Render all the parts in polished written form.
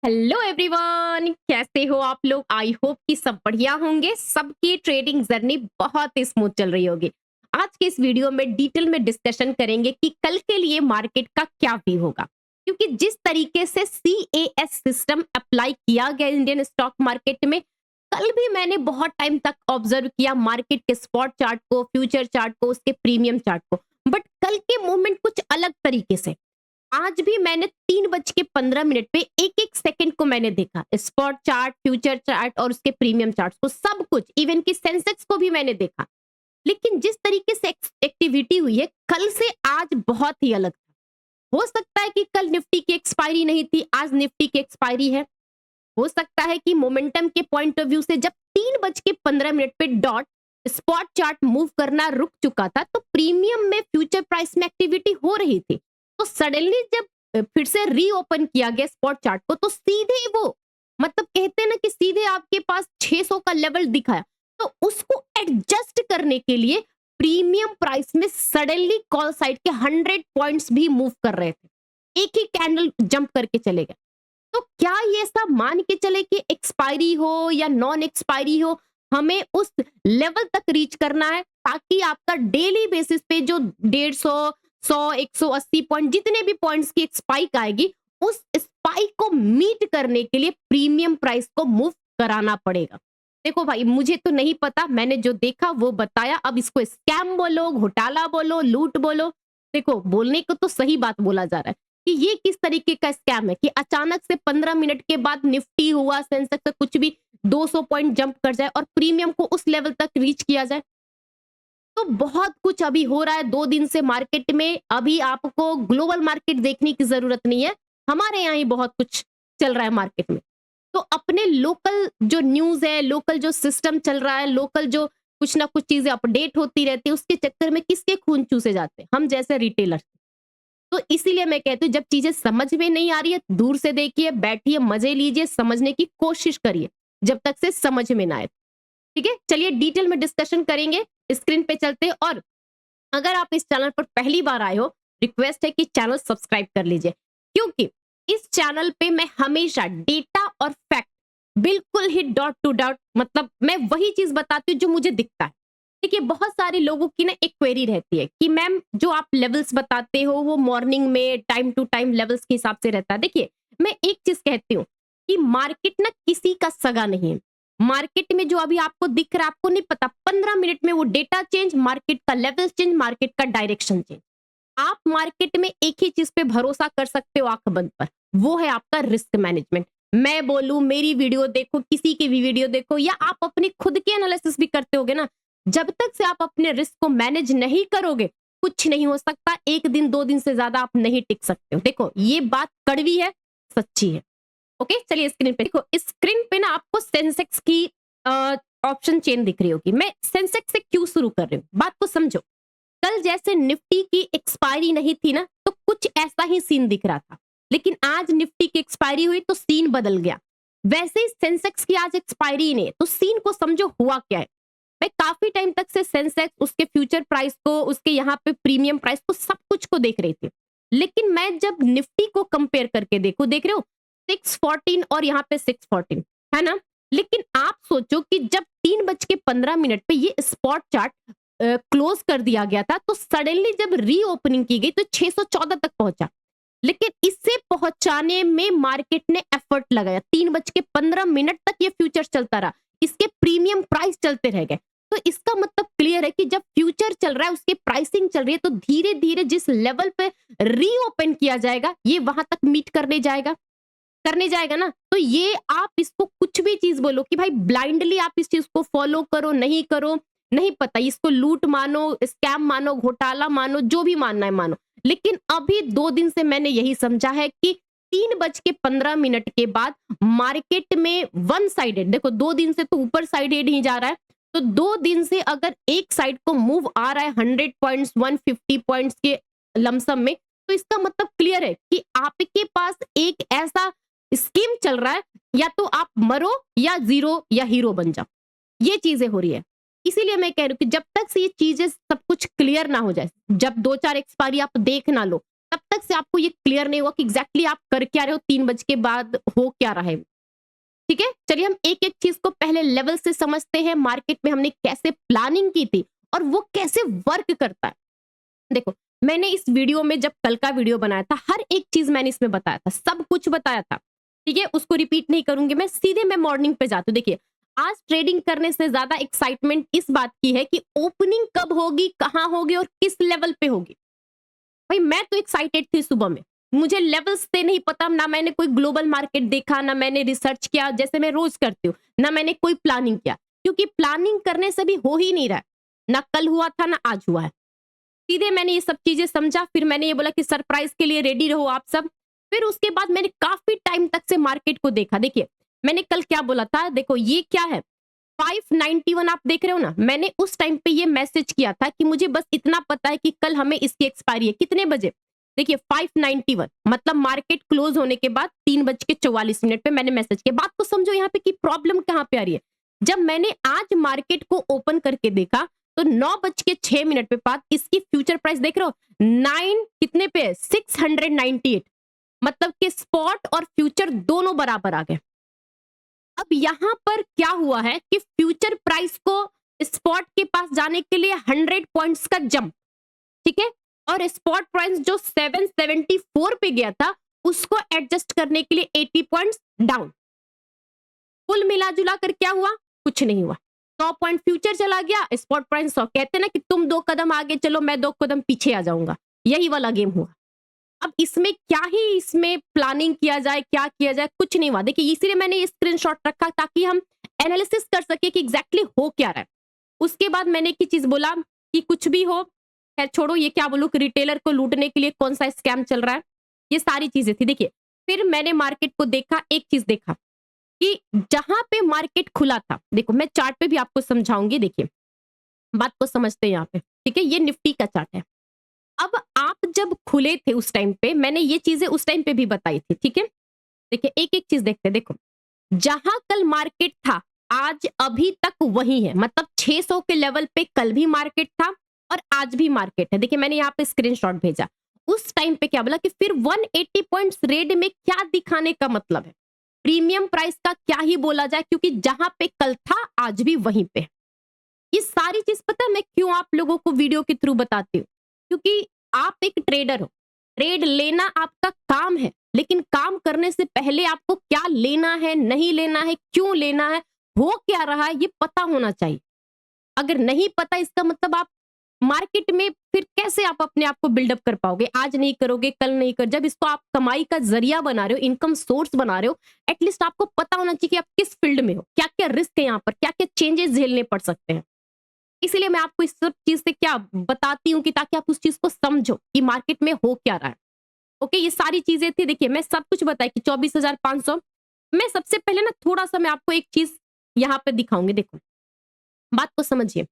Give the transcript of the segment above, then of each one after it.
Hello everyone, कैसे हो आप लोग। आई होप कि सब बढ़िया होंगे। सबकी ट्रेडिंग जर्नी बहुत ही स्मूथ चल रही होगी। आज के इस वीडियो में डिटेल में डिस्कशन करेंगे कि कल के लिए मार्केट का क्या व्यू होगा, क्योंकि जिस तरीके से CAS सिस्टम अप्लाई किया गया इंडियन स्टॉक मार्केट में, कल भी मैंने बहुत टाइम तक ऑब्जर्व किया मार्केट के स्पॉट चार्ट को, फ्यूचर चार्ट को, उसके प्रीमियम चार्ट को। बट कल के मूवमेंट कुछ अलग तरीके से। आज भी मैंने 3:15 पे एक एक सेकंड को मैंने देखा, स्पॉट चार्ट, फ्यूचर चार्ट और उसके प्रीमियम चार्ट को, सब कुछ, इवन कि सेंसेक्स को भी मैंने देखा। लेकिन जिस तरीके से एक्टिविटी हुई है कल से आज बहुत ही अलग था। हो सकता है कि कल निफ्टी की एक्सपायरी नहीं थी, आज निफ्टी की एक्सपायरी है। हो सकता है कि मोमेंटम के पॉइंट ऑफ व्यू से जब 3:15 पे डॉट स्पॉट चार्ट मूव करना रुक चुका था, तो प्रीमियम में, फ्यूचर प्राइस में एक्टिविटी हो रही थी। तो सडनली जब फिर से रीओपन किया गया स्पॉट चार्ट को, तो सीधे वो, मतलब कहते हैं ना कि सीधे आपके पास 600 का लेवल दिखाया। तो उसको एडजस्ट करने के लिए प्रीमियम प्राइस में सडनली कॉल साइड के 100 पॉइंट्स भी मूव कर रहे थे। एक ही कैंडल जंप करके चले गए। तो क्या ये सब मान के चले कि एक्सपायरी हो या नॉन एक्सपायरी हो, हमें उस लेवल तक रीच करना है ताकि आपका डेली बेसिस पे जो 150, 100, 180 पॉइंट, जितने भी पॉइंट्स की स्पाइक आएगी, उस स्पाइक को मीट करने के लिए प्रीमियम प्राइस को मूव कराना पड़ेगा। देखो भाई, मुझे तो नहीं पता, मैंने जो देखा वो बताया। अब इसको स्कैम बोलो, घोटाला बोलो, लूट बोलो, देखो बोलने को तो सही बात बोला जा रहा है कि ये किस तरीके का स्कैम है कि अचानक से 15 मिनट के बाद निफ्टी हुआ, सेंसेक्स कुछ भी 200 पॉइंट जंप कर जाए और प्रीमियम को उस लेवल तक रीच किया जाए। तो बहुत कुछ अभी हो रहा है 2 दिन से मार्केट में। अभी आपको ग्लोबल मार्केट देखने की जरूरत नहीं है, हमारे यहाँ ही बहुत कुछ चल रहा है मार्केट में। तो अपने लोकल जो न्यूज है, लोकल जो सिस्टम चल रहा है, लोकल जो कुछ ना कुछ चीजें अपडेट होती रहती है, उसके चक्कर में किसके खून चूसे जाते हैं? हम जैसे रिटेलर। तो इसीलिए मैं कहती हूँ, जब चीजें समझ में नहीं आ रही है, दूर से देखिए, बैठिए, मजे लीजिए, समझने की कोशिश करिए जब तक से समझ में ना आए। ठीक है, चलिए डिटेल में डिस्कशन करेंगे। स्क्रीन पे चलते हैं। और अगर आप इस चैनल पर पहली बार आए हो, रिक्वेस्ट है कि चैनल सब्सक्राइब कर लीजिए, क्योंकि इस चैनल पे मैं हमेशा डेटा और फैक्ट बिल्कुल ही डॉट टू डॉट, मतलब मैं वही चीज बताती हूँ जो मुझे दिखता है। देखिए, बहुत सारे लोगों की ना एक क्वेरी रहती है कि मैम जो आप लेवल्स बताते हो वो मॉर्निंग में टाइम टू टाइम लेवल्स के हिसाब से रहता है। देखिए, मैं एक चीज कहती हूँ कि मार्केट ना किसी का सगा नहीं है। मार्केट में जो अभी आपको दिख रहा है, आपको नहीं पता 15 मिनट में वो डेटा चेंज, मार्केट का लेवल चेंज, मार्केट का डायरेक्शन चेंज। आप मार्केट में एक ही चीज पे भरोसा कर सकते हो आंख बंद पर, वो है आपका रिस्क मैनेजमेंट। मैं बोलूं, मेरी वीडियो देखो, किसी की भी वीडियो देखो, या आप अपनी खुद की एनालिसिस भी करते होगे ना, जब तक से आप अपने रिस्क को मैनेज नहीं करोगे, कुछ नहीं हो सकता। 1 दिन 2 दिन से ज्यादा आप नहीं टिक सकते हो। देखो, ये बात कड़वी है, सच्ची है। ओके, चलिए स्क्रीन पे देखो। स्क्रीन पे ना आपको सेंसेक्स की ऑप्शन चेन दिख रही होगी। मैं सेंसेक्स से क्यों शुरू कर रही हूँ, बात को समझो। कल जैसे निफ्टी की एक्सपायरी नहीं थी ना, तो कुछ ऐसा ही सीन दिख रहा था। लेकिन आज निफ्टी की एक्सपायरी हुई तो सीन बदल गया। वैसे ही सेंसेक्स की आज एक्सपायरी नहीं है, तो सीन को समझो हुआ क्या है। मैं काफी टाइम तक से सेंसेक्स, उसके फ्यूचर प्राइस को, उसके यहाँ पे प्रीमियम प्राइस को, सब कुछ को देख रही थी। लेकिन मैं जब निफ्टी को कंपेयर करके देखूं, देख रहे हो 614 और यहाँ पे 614 है ना। लेकिन आप सोचो कि जब 3:15 पे ये स्पॉट चार्ट क्लोज कर दिया गया था, तो सडनली जब रीओपनिंग की गई तो 614 तक पहुंचा। लेकिन इससे पहुंचाने में मार्केट ने एफर्ट लगाया। 3:15 तक ये फ्यूचर चलता रहा, इसके प्रीमियम प्राइस चलते रह गए। तो इसका मतलब क्लियर है कि जब फ्यूचर चल रहा है, उसकी प्राइसिंग चल रही है, तो धीरे धीरे जिस लेवल पे रीओपन किया जाएगा, ये वहां तक मीट करने जाएगा ना। तो ये आप इसको कुछ भी चीज बोलो कि भाई ब्लाइंडली आप इस चीज को फॉलो करो, नहीं करो, नहीं पता, इसको लूट मानो, स्कैम मानो, घोटाला मानो, जो भी मानना है मानो। लेकिन अभी 2 दिन से मैंने यही समझा है कि 3:15 के बाद मार्केट में वन साइडेड, देखो 2 दिन से तो ऊपर साइडेड ही जा रहा है। तो 2 दिन से अगर एक साइड को मूव आ रहा है 100 पॉइंट्स, 150 पॉइंट्स के लमसम में, तो इसका मतलब क्लियर है कि आपके पास एक ऐसा स्कीम चल रहा है, या तो आप मरो या जीरो या हीरो बन जाओ। ये चीजें हो रही है। इसीलिए मैं कह रही हूँ कि जब तक से ये चीजें सब कुछ क्लियर ना हो जाए, जब 2-4 एक्सपायरी आप देख ना लो, तब तक से आपको ये क्लियर नहीं हुआ कि एग्जैक्टली आप कर क्या रहे हो, 3 बजे के बाद हो क्या रहा है। ठीक है, चलिए हम एक एक चीज को पहले लेवल से समझते हैं, मार्केट में हमने कैसे प्लानिंग की थी और वो कैसे वर्क करता है। देखो, मैंने इस वीडियो में जब कल का वीडियो बनाया था, हर एक चीज मैंने इसमें बताया था, सब कुछ बताया था। ठीक है, उसको रिपीट नहीं करूंगी मैं, सीधे मैं मॉर्निंग पे जाती हूँ। देखिए, आज ट्रेडिंग करने से ज्यादा एक्साइटमेंट इस बात की है कि ओपनिंग कब होगी, कहां होगी और किस लेवल पे होगी। भाई मैं तो एक्साइटेड थी सुबह में, मुझे लेवल्स से नहीं पता, ना मैंने कोई ग्लोबल मार्केट देखा, ना मैंने रिसर्च किया जैसे मैं रोज करती हूँ, ना मैंने कोई प्लानिंग किया, क्योंकि प्लानिंग करने से भी हो ही नहीं रहा है। ना कल हुआ था ना आज हुआ है। सीधे मैंने ये सब चीजें समझा, फिर मैंने ये बोला कि सरप्राइज के लिए रेडी रहो आप सब। फिर उसके बाद मैंने काफी टाइम तक से मार्केट को देखा। देखिए, मैंने कल क्या बोला था, देखो ये क्या है, 591 आप देख रहे हो ना। मैंने उस टाइम पे ये मैसेज किया था कि मुझे बस इतना पता है कि कल हमें इसकी एक्सपायरी है, कितने बजे। देखिए 591 मतलब मार्केट क्लोज होने के बाद 3:44 पे मैंने मैसेज किया। बात को समझो यहाँ पे कि प्रॉब्लम कहाँ पे आ रही है। जब मैंने आज मार्केट को ओपन करके देखा तो 9:06 पे बाद इसकी फ्यूचर प्राइस देख रहे हो 9 कितने पे, 698। मतलब कि स्पॉट और फ्यूचर दोनों बराबर आ गए। अब यहां पर क्या हुआ है कि फ्यूचर प्राइस को स्पॉट के पास जाने के लिए 100 पॉइंट्स का जंप, ठीक है, और स्पॉट प्राइस जो 774 पे गया था उसको एडजस्ट करने के लिए 80 पॉइंट्स डाउन। कुल मिला जुला कर क्या हुआ, कुछ नहीं हुआ। 100 पॉइंट फ्यूचर चला गया, स्पॉट प्राइस 100। कहते ना कि तुम 2 कदम आगे चलो मैं 2 कदम पीछे आ जाऊंगा, यही वाला गेम हुआ। अब इसमें क्या ही इसमें प्लानिंग किया जाए, क्या किया जाए, कुछ नहीं हुआ। देखिए इसीलिए मैंने ये स्क्रीनशॉट रखा ताकि हम एनालिसिस कर सके कि एग्जैक्टली हो क्या रहा है। उसके बाद मैंने एक ही चीज बोला कि कुछ भी हो, खैर छोड़ो, ये क्या बोलूं कि रिटेलर को लूटने के लिए कौन सा स्कैम चल रहा है, ये सारी चीजें थी। देखिए फिर मैंने मार्केट को देखा, एक चीज देखा कि जहां पे मार्केट खुला था, देखो मैं चार्ट पे भी आपको समझाऊंगी। देखिए बात को समझते हैं यहाँ पे, ठीक है, ये निफ्टी का चार्ट है। अब आप जब खुले थे उस टाइम पे, मैंने ये चीजें उस टाइम पे भी बताई थी, ठीक है। देखिए एक एक चीज देखते हैं। देखो जहां कल मार्केट था आज अभी तक वही है, मतलब 600 के लेवल पे कल भी मार्केट था और आज भी मार्केट है। देखिए मैंने यहाँ पे स्क्रीनशॉट भेजा, उस टाइम पे क्या बोला कि फिर 180 पॉइंट्स रेड में क्या दिखाने का मतलब है, प्रीमियम प्राइस का क्या ही बोला जाए, क्योंकि जहां पे कल था आज भी वहीं पे। ये सारी चीज पता है मैं क्यों आप लोगों को वीडियो के थ्रू बताती हूँ, क्योंकि आप एक ट्रेडर हो, ट्रेड लेना आपका काम है, लेकिन काम करने से पहले आपको क्या लेना है, नहीं लेना है, क्यों लेना है, हो क्या रहा है, ये पता होना चाहिए। अगर नहीं पता इसका मतलब आप मार्केट में फिर कैसे आप अपने आप को बिल्डअप कर पाओगे। आज नहीं करोगे, कल नहीं कर, जब इसको आप कमाई का जरिया बना रहे हो, इनकम सोर्स बना रहे हो, एटलीस्ट आपको पता होना चाहिए कि आप किस फील्ड में हो, क्या क्या रिस्क है यहाँ पर, क्या क्या चेंजेस झेलने पड़ सकते हैं। इसीलिए मैं आपको इस सब चीज से क्या बताती हूँ कि ताकि आप उस चीज को समझो कि मार्केट में हो क्या रहा है। ओके, ये सारी चीजें थी। देखिए मैं सब कुछ बताई कि 24,500। मैं सबसे पहले ना थोड़ा सा मैं आपको एक चीज यहाँ पे दिखाऊंगी। देखो बात को समझिए,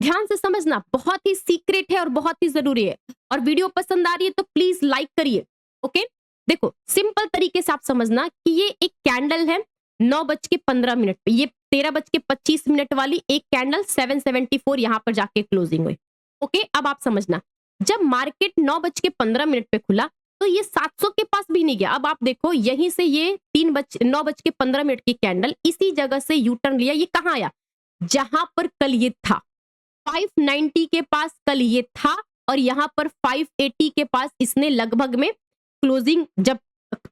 ध्यान से समझना, बहुत ही सीक्रेट है और बहुत ही जरूरी है। और वीडियो पसंद आ रही है तो प्लीज लाइक करिए। ओके, देखो सिंपल तरीके से आप समझना कि ये एक कैंडल है 9:15 पे, ये 13:25 वाली एक कैंडल 774 यहां पर जाके क्लोजिंग हुई। ओके, अब आप समझना, जब मार्केट 9:15 पे खुला तो ये 700 के पास भी नहीं गया। अब आप देखो यहीं से ये 9:15 की कैंडल इसी जगह से यू टर्न लिया, ये कहां आया, जहां पर कल ये था 590 के पास, कल ये था, और यहां पर 580 के पास इसने लगभग में क्लोजिंग, जब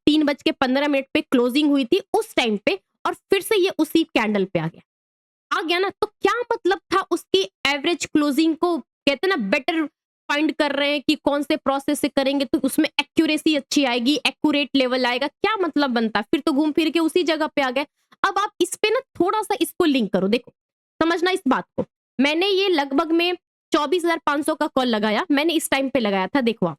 3:15 पे क्लोजिंग हुई थी उस टाइम पे, और फिर से ये उसी कैंडल पे आ गया ना। तो क्या मतलब था उसकी एवरेज क्लोजिंग को, कहते ना बेटर फाइंड कर रहे हैं कि कौन से प्रोसेस से करेंगे तो उसमें एक्यूरेसी अच्छी आएगी, एक्यूरेट लेवल आएगा, क्या मतलब बनता, फिर तो घूम फिर के उसी जगह पे आ गए। अब आप इस पे ना थोड़ा सा इसको लिंक करो, देखो समझना इस बात को। मैंने ये लगभग में 24,500 का कॉल लगाया, मैंने इस टाइम पे लगाया था। देखो आप,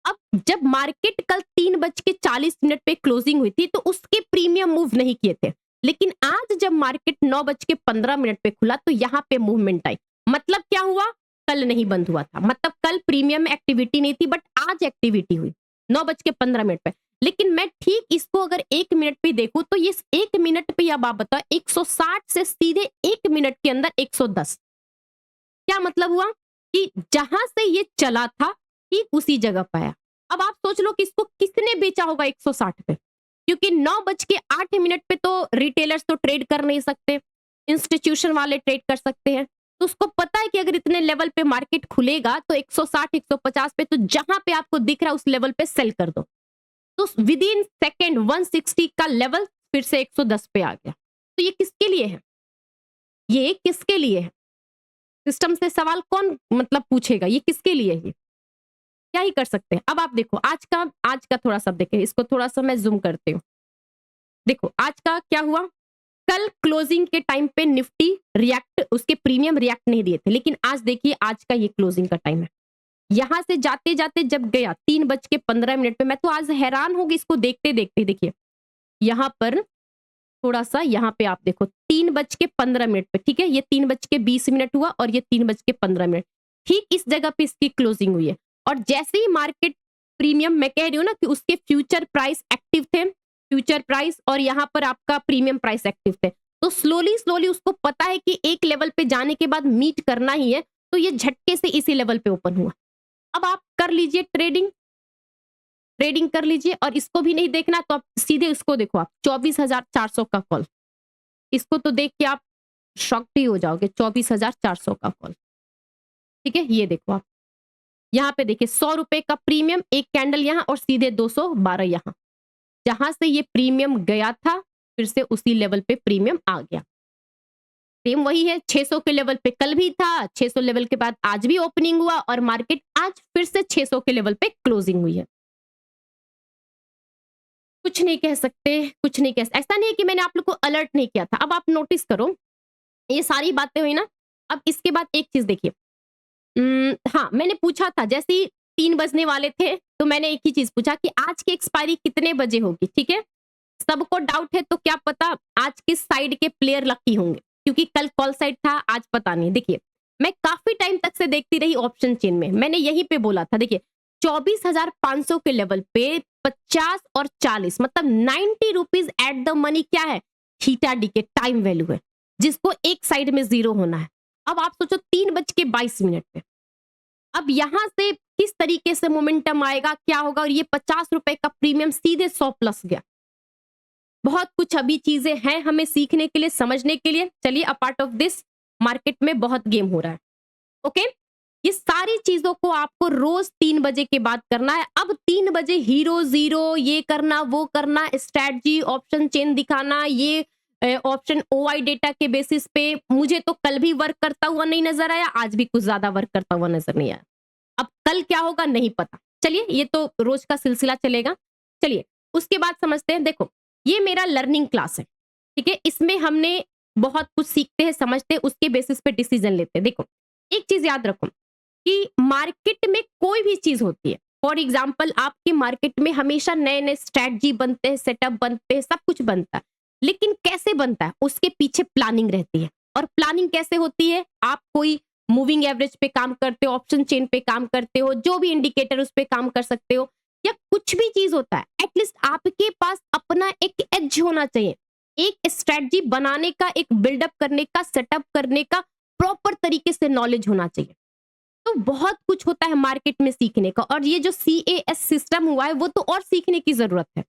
अब जब मार्केट कल 3:40 पे क्लोजिंग हुई थी तो उसके प्रीमियम मूव नहीं किए थे, लेकिन आज जब मार्केट 9:15 पे खुला तो यहाँ पे मूवमेंट आई। मतलब क्या हुआ, कल नहीं बंद हुआ था, मतलब कल प्रीमियम में एक्टिविटी नहीं थी, बट आज एक्टिविटी हुई 9:15 पे। लेकिन मैं ठीक इसको अगर 1 मिनट पे देखूं तो ये 1 मिनट पे, अब आप बताओ 160 से सीधे 1 मिनट के अंदर 110। क्या मतलब हुआ कि जहां से ये चला था ठीक उसी जगह पे आया। अब आप सोच लो कि इसको किसने बेचा होगा 160 पे, क्योंकि 9:08 पे तो रिटेलर्स तो ट्रेड कर नहीं सकते, इंस्टीट्यूशन वाले ट्रेड कर सकते हैं। तो उसको पता है कि अगर इतने लेवल पे मार्केट खुलेगा तो 160 150 पे, तो जहां पे आपको दिख रहा है उस लेवल पे सेल कर दो। तो विद इन सेकेंड 160 का लेवल फिर से 110 पे आ गया। तो ये किसके लिए है? ये किसके लिए है? सिस्टम से सवाल कौन मतलब पूछेगा, ये किसके लिए है? क्या ही कर सकते हैं। अब आप देखो आज का थोड़ा सा देखें, इसको थोड़ा सा मैं जूम करती हूँ। देखो आज का क्या हुआ, कल क्लोजिंग के टाइम पे निफ्टी रिएक्ट, उसके प्रीमियम रिएक्ट नहीं दिए थे, लेकिन आज देखिए आज का ये क्लोजिंग का टाइम है। यहां से जाते जाते जब गया 3:15 पे, मैं तो आज हैरान हो गई इसको देखते देखते। देखिए यहां पर थोड़ा सा, यहाँ पे आप देखो 3:15 पे, ठीक है, ये 3:20 हुआ और ये 3:15, ठीक इस जगह पे इसकी क्लोजिंग हुई है। और जैसे ही मार्केट प्रीमियम, मैं कह रही हूँ ना कि उसके फ्यूचर प्राइस एक्टिव थे, फ्यूचर प्राइस और यहाँ पर आपका प्रीमियम प्राइस एक्टिव थे, तो स्लोली स्लोली उसको पता है कि एक लेवल पे जाने के बाद मीट करना ही है, तो ये झटके से इसी लेवल पे ओपन हुआ। अब आप कर लीजिए ट्रेडिंग, ट्रेडिंग कर लीजिए, और इसको भी नहीं देखना तो आप सीधे इसको देखो, आप 24,400 का कॉल, इसको तो देख के आप शॉक भी हो जाओगे। 24,400 का कॉल, ठीक है, ये देखो आप यहाँ पे देखिए 100 रुपए का प्रीमियम, एक कैंडल यहाँ और सीधे 212 यहाँ, जहां से ये प्रीमियम गया था फिर से उसी लेवल पे प्रीमियम आ गया। सेम वही है, 600 के लेवल पे कल भी था, 600 लेवल के बाद आज भी ओपनिंग हुआ और मार्केट आज फिर से 600 के लेवल पे क्लोजिंग हुई है। कुछ नहीं कह सकते, कुछ नहीं कह सकते। ऐसा नहीं है कि मैंने आप लोग को अलर्ट नहीं किया था। अब आप नोटिस करो, ये सारी बातें हुई ना। अब इसके बाद एक चीज देखिए, हाँ मैंने पूछा था, जैसे ही 3 बजने वाले थे तो मैंने एक ही चीज पूछा कि आज की एक्सपायरी कितने बजे होगी, ठीक है। सबको डाउट है तो क्या पता आज किस साइड के प्लेयर लकी होंगे, क्योंकि कल कॉल साइड था, आज पता नहीं। देखिए मैं काफी टाइम तक से देखती रही ऑप्शन चेन में, मैंने यहीं पे बोला था, देखिए 24,500 के लेवल पे 50 और 40 मतलब 90 रुपीज एट द मनी क्या है, थीटा डी के टाइम वैल्यू है, जिसको एक साइड में जीरो होना है। अब आप सोचो 3:22 पे, अब यहां से किस तरीके से मोमेंटम आएगा, क्या होगा, और ये 50 रुपए का प्रीमियम सीधे 100 प्लस गया। बहुत कुछ अभी चीजें हैं हमें सीखने के लिए, समझने के लिए। चलिए a part of this, market में बहुत गेम हो रहा है, ओके। ये सारी चीजों को आपको रोज 3 बजे के बाद करना है। अब 3 बजे हीरो जीरो, ये करना वो करना, स्ट्रैटेजी ऑप्शन चेन दिखाना, ये ऑप्शन ओआई डेटा के बेसिस पे मुझे तो कल भी वर्क करता हुआ नहीं नजर आया, आज भी कुछ ज्यादा वर्क करता हुआ नजर नहीं आया। अब कल क्या होगा नहीं पता, चलिए ये तो रोज का सिलसिला चलेगा। चलिए उसके बाद समझते हैं। देखो ये मेरा लर्निंग क्लास है, ठीक है, इसमें हमने बहुत कुछ सीखते हैं, समझते हैं, उसके बेसिस पे डिसीजन लेते हैं। देखो एक चीज याद रखो कि मार्केट में कोई भी चीज होती है, फॉर एग्जाम्पल आपके मार्केट में हमेशा नए नए स्ट्रेटजी बनते हैं, सेटअप बनते हैं, सब कुछ बनता है, लेकिन कैसे बनता है उसके पीछे प्लानिंग रहती है। और प्लानिंग कैसे होती है, आप कोई मूविंग एवरेज पे काम करते हो, ऑप्शन चेन पे काम करते हो, जो भी इंडिकेटर उस पे काम कर सकते हो, या कुछ भी चीज होता है, एटलीस्ट आपके पास अपना एक एज होना चाहिए, एक स्ट्रेटजी बनाने का, एक बिल्डअप करने का, सेटअप करने का प्रॉपर तरीके से नॉलेज होना चाहिए। तो बहुत कुछ होता है मार्केट में सीखने का, और ये जो CAS सिस्टम हुआ है वो तो और सीखने की जरूरत है।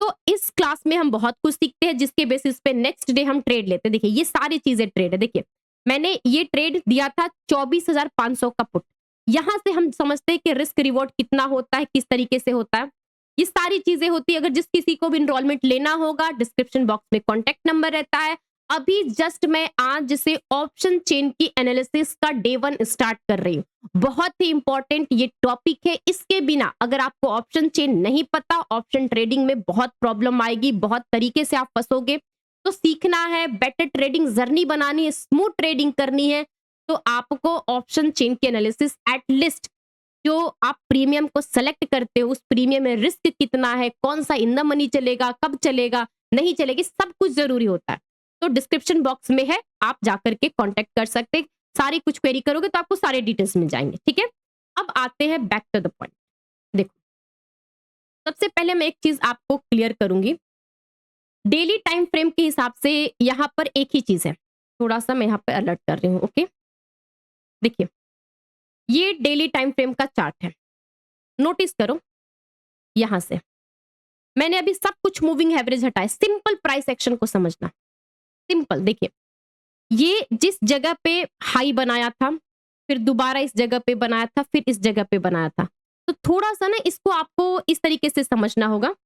तो इस क्लास में हम बहुत कुछ सीखते हैं, जिसके बेसिस पे नेक्स्ट डे हम ट्रेड लेते हैं। देखिए ये सारी चीजें ट्रेड है। देखिए मैंने ये ट्रेड दिया था 24,500 का पुट, यहां से हम समझते हैं कि रिस्क रिवॉर्ड कितना होता है, किस तरीके से होता है, ये सारी चीजें होती है। अगर जिस किसी को भी इनरोलमेंट लेना होगा, डिस्क्रिप्शन बॉक्स में कॉन्टेक्ट नंबर रहता है। अभी जस्ट मैं आज से ऑप्शन चेन की एनालिसिस का डे 1 स्टार्ट कर रही हूँ। बहुत ही इंपॉर्टेंट ये टॉपिक है, इसके बिना अगर आपको ऑप्शन चेन नहीं पता, ऑप्शन ट्रेडिंग में बहुत प्रॉब्लम आएगी, बहुत तरीके से आप फंसोगे। तो सीखना है, बेटर ट्रेडिंग जर्नी बनानी है, स्मूथ ट्रेडिंग करनी है, तो आपको ऑप्शन चेन की एनालिसिस एटलीस्ट, जो आप प्रीमियम को सेलेक्ट करते हो उस प्रीमियम में रिस्क कितना है, कौन सा इन द मनी चलेगा, कब चलेगा, नहीं चलेगी, सब कुछ जरूरी होता है। तो डिस्क्रिप्शन बॉक्स में है, आप जाकर के कांटेक्ट कर सकते हैं। सारी कुछ क्वेरी करोगे तो आपको सारे डिटेल्स मिल जाएंगे, ठीक है। अब आते हैं बैक टू द पॉइंट। देखो सबसे पहले मैं एक चीज आपको क्लियर करूंगी, डेली टाइम फ्रेम के हिसाब से यहाँ पर एक ही चीज है, थोड़ा सा मैं यहाँ पे अलर्ट कर रही हूँ, ओके। देखिए ये डेली टाइम फ्रेम का चार्ट है, नोटिस करो यहां से मैंने अभी सब कुछ मूविंग एवरेज हटाए, सिंपल प्राइस एक्शन को समझना। सिंपल देखिए, ये जिस जगह पे हाई बनाया था, फिर दोबारा इस जगह पे बनाया था, फिर इस जगह पे बनाया था, तो थोड़ा सा ना इसको आपको इस तरीके से समझना होगा।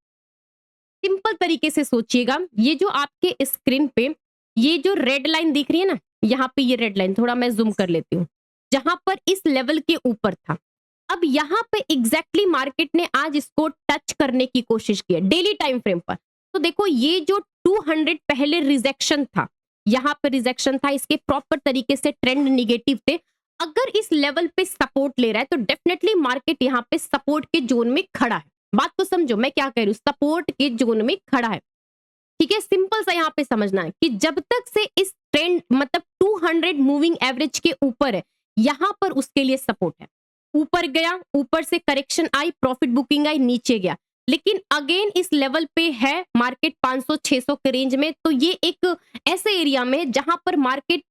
सिंपल तरीके से सोचिएगा, ये जो आपके स्क्रीन पे ये जो रेड लाइन दिख रही है ना, यहाँ पे ये रेड लाइन, थोड़ा मैं जूम कर लेती हूँ, जहां पर इस लेवल के ऊपर था, अब यहाँ पे एग्जैक्टली मार्केट ने आज इसको टच करने की कोशिश की है डेली टाइम फ्रेम पर। तो देखो ये जो 200 पहले रिजेक्शन था, यहाँ पे रिजेक्शन था, इसके प्रॉपर तरीके से ट्रेंड निगेटिव थे। अगर इस लेवल पे सपोर्ट ले रहा है तो डेफिनेटली मार्केट यहाँ पे सपोर्ट के जोन में खड़ा है। बात को समझो मैं क्या कह रही हूँ, सपोर्ट के जोन में खड़ा है। ठीक है, सिंपल सा यहाँ पे समझना है कि जब तक से इस ट्रेंड मतलब 200 मूविंग एवरेज के ऊपर है, यहाँ पर उसके लिए सपोर्ट है। ऊपर गया, ऊपर से करेक्शन आई, प्रॉफिट बुकिंग आई, नीचे गया, लेकिन अगेन इस लेवल पे है मार्केट 500-600 के रेंज में। तो ये एक ऐसे एरिया में जहां पर मार्केट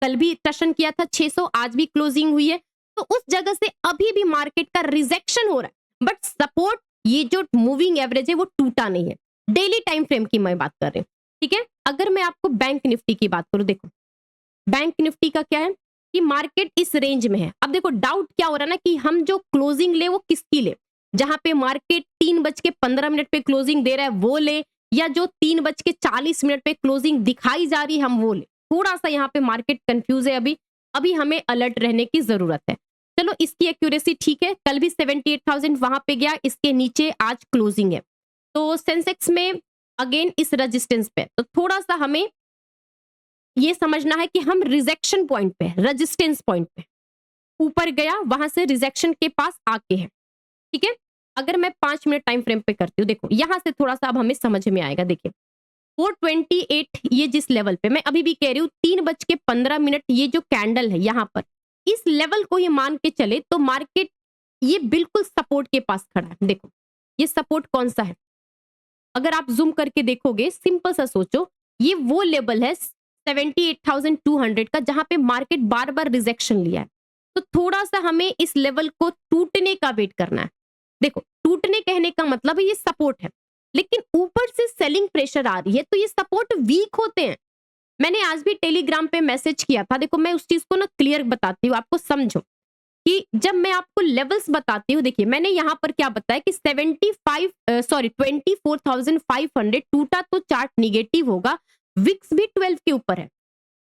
कल भी टशन किया था 600, आज भी क्लोजिंग हुई है, तो उस जगह से अभी भी मार्केट का रिजेक्शन हो रहा है, बट सपोर्ट ये जो मूविंग एवरेज है वो टूटा नहीं है। डेली टाइम फ्रेम की मैं बात कर रही हूँ। ठीक है, अगर मैं आपको बैंक निफ्टी की बात करूं, देखो बैंक निफ्टी का क्या है कि मार्केट इस रेंज में है। अब देखो डाउट क्या हो रहा है ना कि हम जो क्लोजिंग ले वो किसकी ले, जहां पे मार्केट 3:15 पे क्लोजिंग दे रहा है वो ले, या जो 3:40 पे क्लोजिंग दिखाई जा रही है हम वो ले। थोड़ा सा यहाँ पे मार्केट कंफ्यूज है, अभी अभी हमें अलर्ट रहने की जरूरत है। चलो इसकी एक्यूरेसी ठीक है, कल भी 78,000 वहां पे गया, इसके नीचे आज क्लोजिंग है। तो सेंसेक्स में अगेन इस रेजिस्टेंस पे, तो थोड़ा सा हमें ये समझना है कि हम रिजेक्शन पॉइंट पे, रेजिस्टेंस पॉइंट पे, ऊपर गया वहां से रिजेक्शन के पास आके है। ठीक है, अगर मैं 5 मिनट टाइम फ्रेम पे करती हूँ, देखो यहां से थोड़ा सा अब हमें समझ में आएगा। देखिए 428 ये जिस लेवल पे, मैं अभी भी कह रही हूँ 3:15 ये जो कैंडल है यहाँ पर, इस लेवल को ये मान के चले तो मार्केट ये बिल्कुल सपोर्ट के पास खड़ा है। देखो ये सपोर्ट कौन सा है, अगर आप जूम करके देखोगे, सिंपल सा सोचो, ये वो लेवल है 78,200 का जहां पे मार्केट बार बार रिजेक्शन लिया है। तो थोड़ा सा हमें इस लेवल को टूटने का वेट करना है। देखो टूटने कहने का मतलब है ये सपोर्ट है, लेकिन ऊपर से सेलिंग प्रेशर आ रही है, तो ये सपोर्ट वीक होते हैं। मैंने आज भी टेलीग्राम पे मैसेज किया था, देखो मैं उस चीज को ना क्लियर बताती हूँ, आपको समझो कि जब मैं आपको लेवल्स बताती हूँ, देखिए मैंने यहाँ पर क्या बताया कि 24,500 टूटा तो चार्ट निगेटिव होगा, विक्स भी 12 के ऊपर है।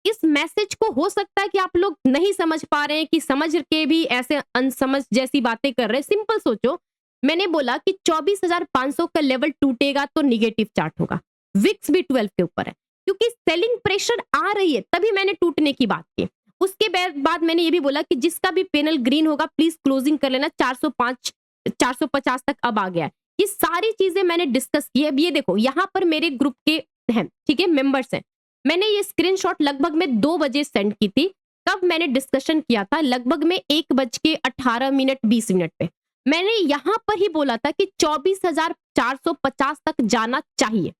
इस मैसेज को हो सकता है कि आप लोग नहीं समझ पा रहे हैं, कि समझ के भी ऐसे अनसमझ जैसी बातें कर रहे हैं। सिंपल सोचो, मैंने बोला कि 24,500 का लेवल टूटेगा तो निगेटिव चार्ट होगा, विक्स भी 12 के ऊपर है, क्योंकि सेलिंग प्रेशर आ रही है, तभी मैंने टूटने की बात की। उसके बाद मैंने ये भी बोला कि जिसका भी पैनल ग्रीन होगा प्लीज क्लोजिंग कर लेना, 405 450 तक अब आ गया है। ये सारी चीजें मैंने डिस्कस की है। अब ये देखो यहाँ पर मेरे ग्रुप के हैं, ठीक है, मेंबर्स हैं, मैंने ये स्क्रीनशॉट लगभग में 2 बजे सेंड की थी, तब मैंने डिस्कशन किया था लगभग में 1:18 पे। मैंने यहां पर ही बोला था कि 24,450 तक जाना चाहिए।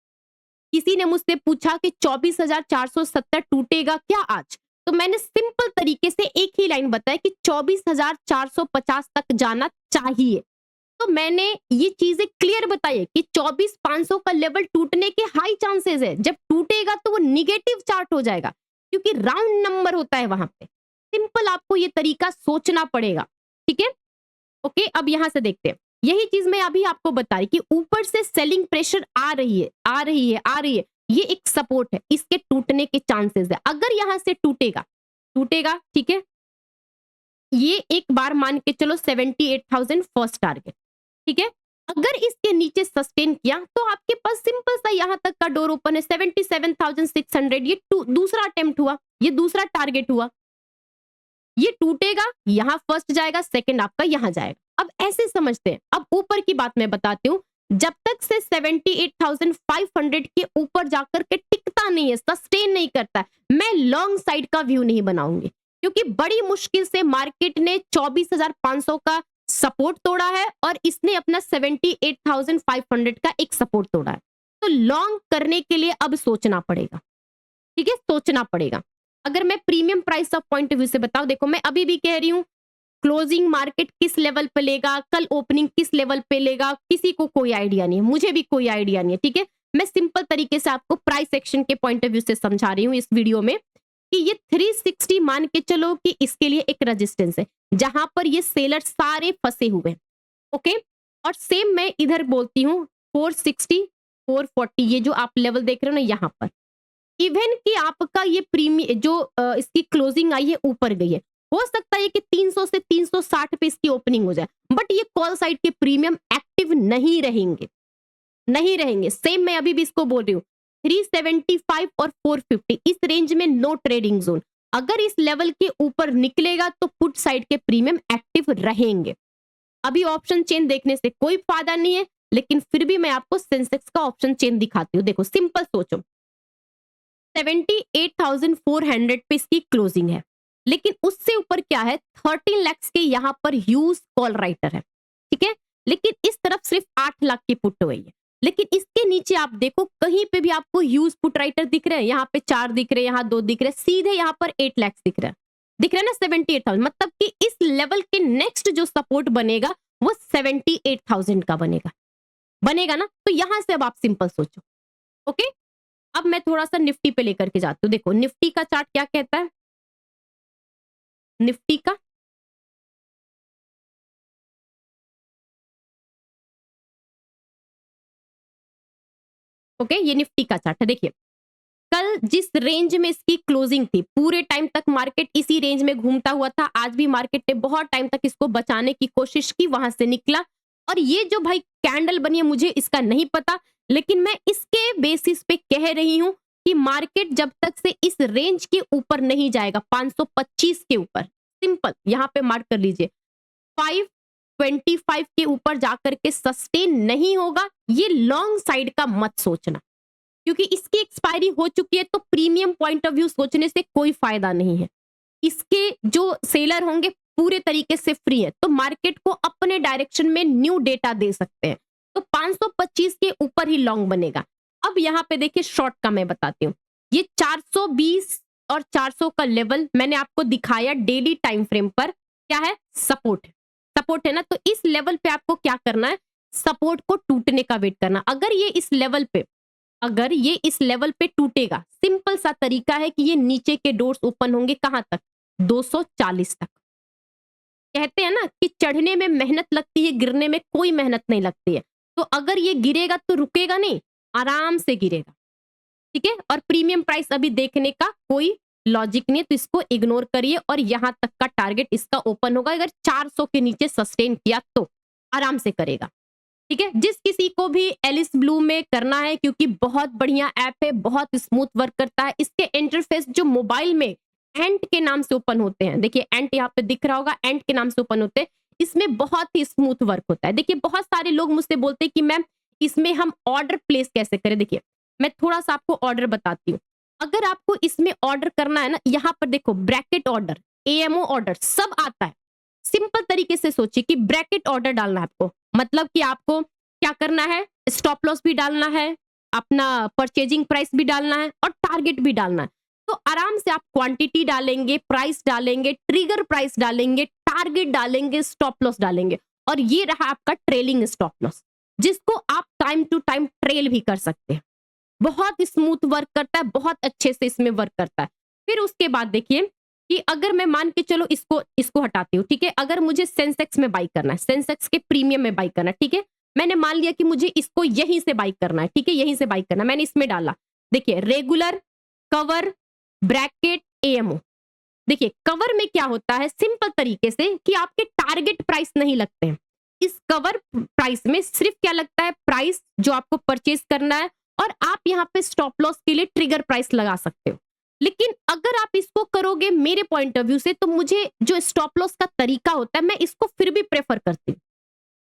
किसी ने मुझसे पूछा कि 24,470 टूटेगा क्या आज, तो मैंने सिंपल तरीके से एक ही लाइन बताया कि 24,450 तक जाना चाहिए। तो मैंने ये चीजें क्लियर बताई है कि 24,500 का लेवल टूटने के हाई चांसेस है, जब टूटेगा तो वो निगेटिव चार्ट हो जाएगा, क्योंकि राउंड नंबर होता है वहां पे। सिंपल आपको ये तरीका सोचना पड़ेगा। ठीक है, ओके, अब यहां से देखते हैं, यही चीज मैं अभी आपको बता रही कि ऊपर से सेलिंग प्रेशर आ रही है, आ रही है, आ रही है, ये एक सपोर्ट है, इसके टूटने के चांसेस है। अगर यहां से टूटेगा, टूटेगा, ठीक है, ये एक बार मान के चलो 78,000 फर्स्ट टारगेट, ठीक है। अगर इसके नीचे सस्टेन किया तो आपके पास सिंपल सा यहां तक का डोर ओपन है, 77,600, ये दूसरा अटेम्प्ट हुआ, ये दूसरा टारगेट हुआ, ये टूटेगा, यहां फर्स्ट जाएगा, सेकंड आपका यहां जाएगा। अब ऐसे समझते हैं। अब ऊपर की बात मैं बताती हूँ, जब तक से 78,500 के ऊपर जाकर के टिकता नहीं है, सस्टेन नहीं करता है, मैं लॉन्ग साइड का व्यू नहीं बनाऊंगी, क्योंकि बड़ी मुश्किल से मार्केट ने 24,500 का सपोर्ट तोड़ा है और इसने अपना 78,500 का एक सपोर्ट तोड़ा है। तो लॉन्ग करने के लिए अब सोचना पड़ेगा, ठीक है, सोचना पड़ेगा। अगर मैं premium price of point of view से बताऊं, देखो मैं अभी भी कह रही हूं क्लोजिंग मार्केट किस लेवल पे लेगा, कल ओपनिंग किस लेवल पे लेगा, किसी को कोई आइडिया नहीं है, मुझे भी कोई आइडिया नहीं है, ठीक है। मैं सिंपल तरीके से आपको प्राइस एक्शन के पॉइंट ऑफ व्यू से समझा रही हूँ इस वीडियो में कि ये 360 मान के चलो कि इसके लिए एक रेजिस्टेंस है जहां पर ये सेलर सारे फंसे हुए हैं, ओके। और सेम मैं इधर बोलती हूँ 460 440 ये जो आप लेवल देख रहे हो ना यहाँ पर, इवन कि आपका ये प्रीमियम जो इसकी क्लोजिंग आई है ऊपर गई है, हो सकता है कि 300 से 360 पे इसकी ओपनिंग हो जाए, बट ये कॉल साइड के प्रीमियम एक्टिव नहीं रहेंगे, नहीं रहेंगे। सेम मैं अभी भी इसको बोल रही हूँ 375 और 450 इस रेंज में नो ट्रेडिंग जोन। अगर इस लेवल के ऊपर निकलेगा तो पुट साइड के प्रीमियम एक्टिव रहेंगे। अभी ऑप्शन चेन देखने से कोई फायदा नहीं है, लेकिन फिर भी मैं आपको सेंसेक्स का ऑप्शन चेन दिखाती हूँ। देखो सिंपल सोचो, 78,400 पे इसकी क्लोजिंग है, लेकिन उससे ऊपर क्या है 13 लाख के यहाँ पर ह्यूज कॉल राइटर है, ठीक है। लेकिन इस तरफ सिर्फ 8 लाख की पुट हुई है, लेकिन इसके नीचे आप देखो कहीं पे भी आपको ह्यूज पुट राइटर दिख रहे हैं, यहाँ पे 4 दिख रहे हैं, यहाँ 2 दिख रहे हैं, सीधे यहाँ पर 8 लाख दिख रहा है ना 78,000। मतलब कि इस लेवल के नेक्स्ट जो सपोर्ट बनेगा वो 78,000 का बनेगा, बनेगा ना। तो यहां से अब आप सिंपल सोचो, ओके। अब मैं थोड़ा सा निफ्टी पे लेकर के जाती हूँ। देखो निफ्टी का चार्ट क्या कहता है, निफ्टी का ओके, ये निफ्टी का चार्ट है। देखिए कल जिस रेंज में इसकी क्लोजिंग थी, पूरे टाइम तक मार्केट इसी रेंज में घूमता हुआ था। आज भी मार्केट ने बहुत टाइम तक इसको बचाने की कोशिश की, वहां से निकला। और ये जो भाई कैंडल बनी है मुझे इसका नहीं पता, लेकिन मैं इसके बेसिस पे कह रही हूं कि मार्केट जब तक से इस रेंज के ऊपर नहीं जाएगा 525 के ऊपर, सिंपल यहां पे मार्क कर लीजिए, 525 के ऊपर जाकर के सस्टेन नहीं होगा। ये लॉन्ग साइड का मत सोचना, क्योंकि इसकी एक्सपायरी हो चुकी है, तो प्रीमियम पॉइंट ऑफ व्यू सोचने से कोई फायदा नहीं है। इसके जो सेलर होंगे पूरे तरीके से फ्री है, तो मार्केट को अपने डायरेक्शन में न्यू डेटा दे सकते हैं। तो 525 के ऊपर ही लॉन्ग बनेगा। अब यहाँ पे देखिए शॉर्ट का मैं बताती हूँ, ये 420 और 400 का लेवल मैंने आपको दिखाया डेली टाइम फ्रेम पर, क्या है सपोर्ट, सपोर्ट है ना। तो इस लेवल पे आपको क्या करना है, सपोर्ट को टूटने का वेट करना। अगर ये इस लेवल पे, अगर ये इस लेवल पे टूटेगा, सिंपल सा तरीका है कि ये नीचे के डोर्स ओपन होंगे कहां तक, 240 तक। कहते हैं ना कि चढ़ने में मेहनत लगती है, गिरने में कोई मेहनत नहीं लगती है। तो अगर ये गिरेगा तो रुकेगा नहीं, आराम से गिरेगा, ठीक है। और प्रीमियम प्राइस अभी देखने का कोई लॉजिक नहीं है, तो इसको इग्नोर करिए। और यहां तक का टारगेट इसका ओपन होगा, अगर 400 के नीचे सस्टेन किया तो आराम से करेगा, ठीक है। जिस किसी को भी एलिस ब्लू में करना है, क्योंकि बहुत बढ़िया ऐप है, बहुत स्मूथ वर्क करता है। इसके इंटरफेस जो मोबाइल में एंट के नाम से ओपन होते हैं, देखिए एंट यहाँ पे दिख रहा होगा, एंट के नाम से ओपन होते हैं, इसमें बहुत ही स्मूथ वर्क होता है। देखिए बहुत सारे लोग मुझसे बोलते हैं कि मैम इसमें हम ऑर्डर प्लेस कैसे करें। देखिए मैं थोड़ा सा आपको ऑर्डर बताती हूँ। अगर आपको इसमें ऑर्डर करना है ना, यहाँ पर देखो ब्रैकेट ऑर्डर, एएमओ ऑर्डर सब आता है। सिंपल तरीके से सोचिए कि ब्रैकेट ऑर्डर डालना है आपको, मतलब कि आपको क्या करना है, स्टॉप लॉस भी डालना है, अपना परचेजिंग प्राइस भी डालना है और टारगेट भी डालना है। तो आराम से आप क्वांटिटी डालेंगे, प्राइस डालेंगे, ट्रिगर प्राइस डालेंगे, टारगेट डालेंगे, स्टॉप लॉस डालेंगे, और ये रहा आपका ट्रेलिंग स्टॉप लॉस, जिसको आप टाइम टू टाइम ट्रेल भी कर सकते हैं। बहुत स्मूथ वर्क करता है, बहुत अच्छे से इसमें वर्क करता है। फिर उसके बाद देखिए कि अगर मैं मान के चलो इसको इसको हटाती हूँ, ठीक है। अगर मुझे सेंसेक्स में बाई करना है, सेंसेक्स के प्रीमियम में बाई करना है, ठीक है। मैंने मान लिया कि मुझे इसको यहीं से बाई करना है, ठीक है, यहीं से बाई करना है। मैंने इसमें डाला, देखिए रेगुलर, कवर, ब्रैकेट, एएमओ। देखिए कवर में क्या होता है, सिंपल तरीके से कि आपके टारगेट प्राइस नहीं लगते हैं। इस कवर प्राइस में सिर्फ क्या लगता है, प्राइस जो आपको परचेज करना है, और आप यहाँ पे स्टॉप लॉस के लिए ट्रिगर प्राइस लगा सकते हो। लेकिन अगर आप इसको करोगे मेरे पॉइंट ऑफ व्यू से, तो मुझे जो स्टॉप लॉस का तरीका होता है, मैं इसको फिर भी प्रेफर करती हूँ,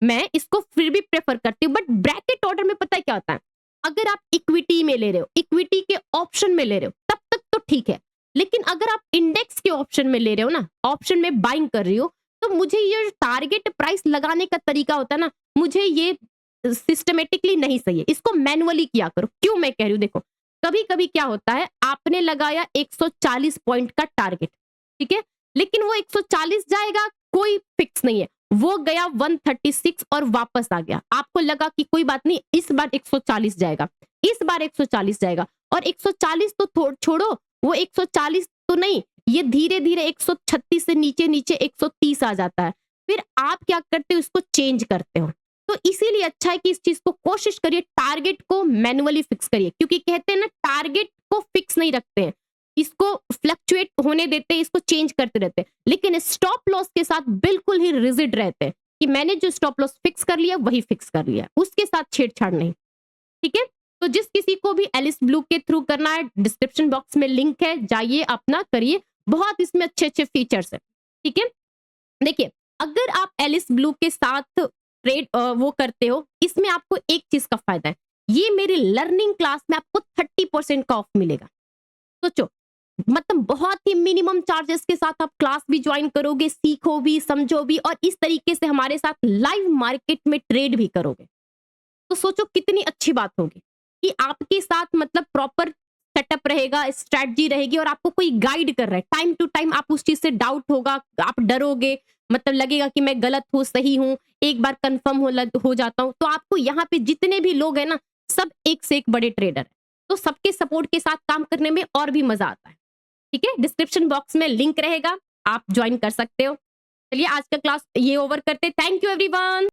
मैं इसको फिर भी प्रेफर करती हूँ। बट ब्रैकेट ऑर्डर में पता है क्या होता है, अगर आप इक्विटी में ले रहे हो, इक्विटी के ऑप्शन में ले रहे हो, तब तक तो ठीक है। लेकिन अगर आप इंडेक्स के ऑप्शन में ले रहे हो ना, ऑप्शन में बाइंग कर रही हो, तो मुझे ये टारगेट प्राइस लगाने का तरीका होता है ना, मुझे ये सिस्टमेटिकली नहीं सही है। इसको मैनुअली किया करो। क्यों मैं कह रही हूँ, देखो कभी कभी क्या होता है, आपने लगाया 140 पॉइंट का टारगेट, ठीक है, लेकिन वो 140 जाएगा, कोई फिक्स नहीं है। वो गया 136 और वापस आ गया। आपको लगा कि कोई बात नहीं, इस बार 140 जाएगा, इस बार 140 जाएगा, और 140 तो छोड़ो, वो 140 तो नहीं, ये धीरे धीरे 136 से नीचे नीचे 130 आ जाता है। फिर आप क्या करते हो, इसको चेंज करते हो। तो इसीलिए अच्छा है कि इस चीज को कोशिश करिए, टारगेट को मैन्युअली फिक्स करिए, क्योंकि कहते हैं ना, टारगेट को फिक्स नहीं रखते हैं, इसको फ्लक्चुएट होने देते हैं, इसको चेंज करते रहते हैं। लेकिन स्टॉप लॉस के साथ बिल्कुल ही रिजिड रहते हैं कि मैंने जो स्टॉप लॉस फिक्स कर लिया वही फिक्स कर लिया, उसके साथ छेड़छाड़ नहीं। ठीक है, तो जिस किसी को भी एलिस ब्लू के थ्रू करना है, डिस्क्रिप्शन बॉक्स में लिंक है, जाइए अपना करिए, बहुत इसमें अच्छे अच्छे फीचर्स है। ठीक है, देखिए, अगर आप एलिस ब्लू के साथ ट्रेड वो करते हो, इसमें आपको एक चीज का फायदा है, ये मेरी लर्निंग क्लास में आपको 30% का ऑफ मिलेगा। सोचो, मतलब बहुत ही मिनिमम चार्जेस के साथ आप क्लास भी ज्वाइन करोगे, सीखो भी, समझो भी, और इस तरीके से हमारे साथ लाइव मार्केट में ट्रेड भी करोगे। तो सोचो कितनी अच्छी बात होगी कि आपके साथ मतलब प्रॉपर सेटअप रहेगा, स्ट्रेटजी रहेगी, और आपको कोई गाइड कर रहा है। टाइम टू टाइम आप उस चीज से डाउट होगा, आप डरोगे, मतलब लगेगा कि मैं गलत हूँ, सही हूँ, एक बार कंफर्म हो जाता हूँ। तो आपको यहाँ पे जितने भी लोग हैं ना, सब एक से एक बड़े ट्रेडर है, तो सबके सपोर्ट के साथ काम करने में और भी मजा आता है। ठीक है, डिस्क्रिप्शन बॉक्स में लिंक रहेगा, आप ज्वाइन कर सकते हो। चलिए आज का क्लास ये ओवर करते, थैंक यू एवरीवन।